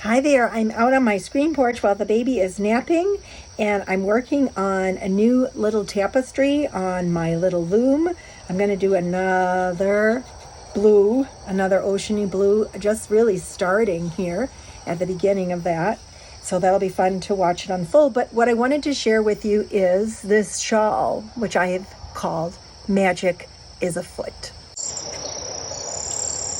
Hi there, I'm out on my screen porch while the baby is napping, and I'm working on a new little tapestry on my little loom. I'm going to do another blue, another oceany blue, just really starting here at the beginning of that. So that'll be fun to watch it unfold. But what I wanted to share with you is this shawl, which I have called Magic is Afoot.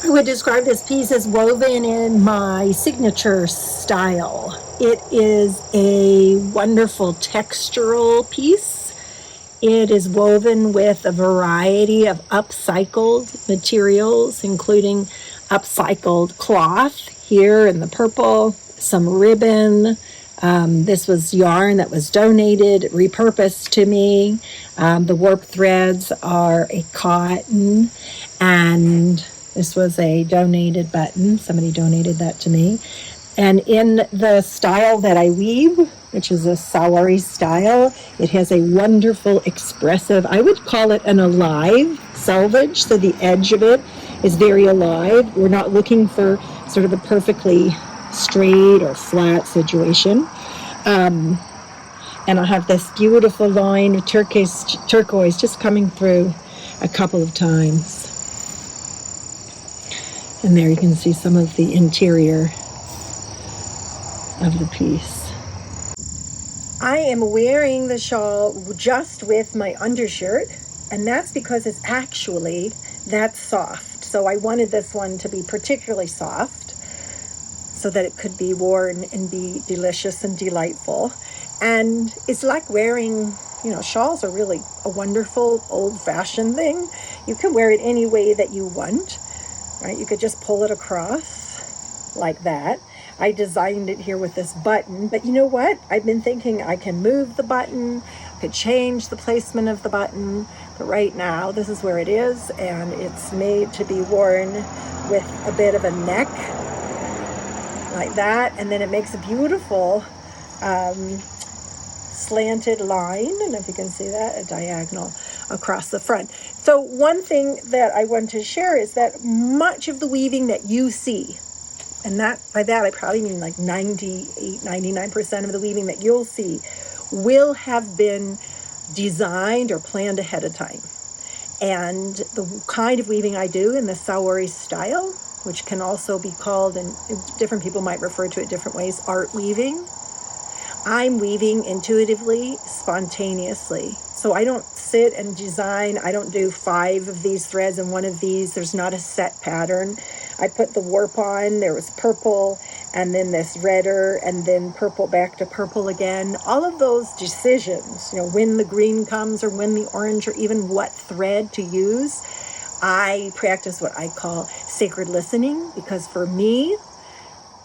I would describe this piece as woven in my signature style. It is a wonderful textural piece. It is woven with a variety of upcycled materials, including upcycled cloth here in the purple, some ribbon. This was yarn that was donated, repurposed to me. The warp threads are a cotton, and this was a donated button. Somebody donated that to me. And in the style that I weave, which is a sari style, it has a wonderful, expressive, I would call it an alive selvage. So the edge of it is very alive. We're not looking for sort of the perfectly straight or flat situation. And I have this beautiful line of turquoise just coming through a couple of times. And there you can see some of the interior of the piece. I am wearing the shawl just with my undershirt, and that's because it's actually that soft. So I wanted this one to be particularly soft so that it could be worn and be delicious and delightful. And it's like wearing, shawls are really a wonderful old-fashioned thing. You can wear it any way that you want. Right, you could just pull it across like that. I designed it here with this button, but you know what? I've been thinking I can move the button, I could change the placement of the button, but right now this is where it is, and it's made to be worn with a bit of a neck like that, and then it makes a beautiful slanted line. I don't know if you can see that, a diagonal across the front. So one thing that I want to share is that much of the weaving that you see, and that by that I probably mean like 99% of the weaving that you'll see, will have been designed or planned ahead of time. And the kind of weaving I do in the sari style, which can also be called, and different people might refer to it different ways, art weaving, I'm weaving intuitively, spontaneously. So I don't sit and design. I don't do 5 of these threads and 1 of these. There's not a set pattern. I put the warp on. There was purple, and then this redder, and then purple back to purple again. All of those decisions, when the green comes or when the orange, or even what thread to use, I practice what I call sacred listening, because for me,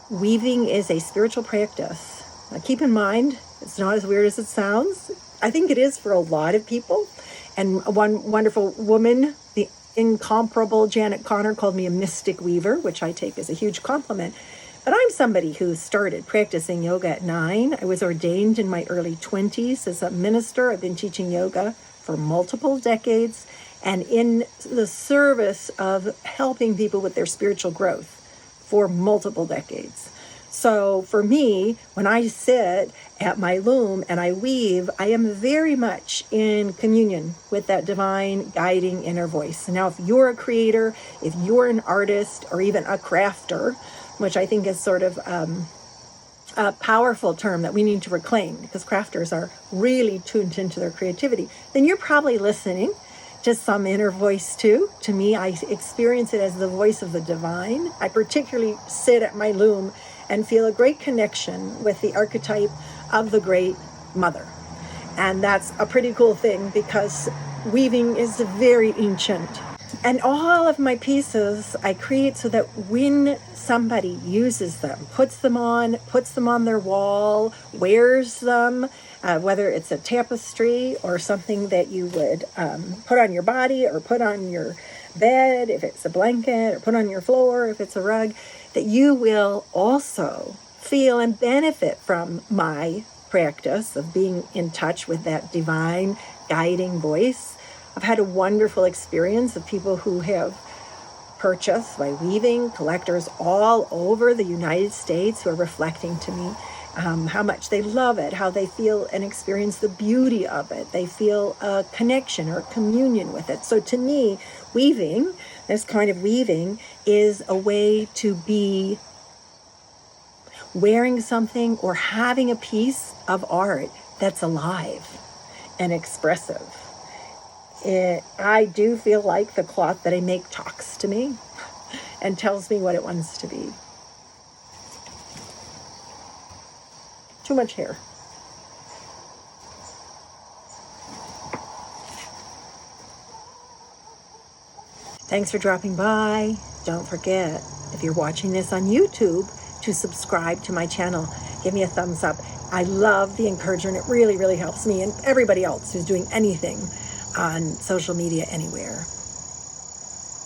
weaving is a spiritual practice. Now, keep in mind, it's not as weird as it sounds. I think it is for a lot of people. And one wonderful woman, the incomparable Janet Connor, called me a mystic weaver, which I take as a huge compliment. But I'm somebody who started practicing yoga at 9. I was ordained in my early 20s as a minister. I've been teaching yoga for multiple decades, and in the service of helping people with their spiritual growth for multiple decades. So for me, when I sit at my loom and I weave, I am very much in communion with that divine guiding inner voice. Now, if you're a creator, if you're an artist, or even a crafter, which I think is sort of a powerful term that we need to reclaim, because crafters are really tuned into their creativity, then you're probably listening to some inner voice too. To me, I experience it as the voice of the divine. I particularly sit at my loom and feel a great connection with the archetype of the Great Mother. And that's a pretty cool thing, because weaving is very ancient. And all of my pieces I create so that when somebody uses them, puts them on their wall, wears them, whether it's a tapestry or something that you would put on your body or put on your bed, if it's a blanket, or put on your floor, if it's a rug, that you will also feel and benefit from my practice of being in touch with that divine guiding voice. I've had a wonderful experience of people who have purchase by weaving, collectors all over the United States who are reflecting to me how much they love it, how they feel and experience the beauty of it. They feel a connection or communion with it. So to me, weaving, this kind of weaving, is a way to be wearing something or having a piece of art that's alive and expressive. I do feel like the cloth that I make talks to me and tells me what it wants to be. Too much hair. Thanks for dropping by. Don't forget, if you're watching this on YouTube, to subscribe to my channel. Give me a thumbs up. I love the encouragement. It really, really helps me and everybody else who's doing anything on social media anywhere.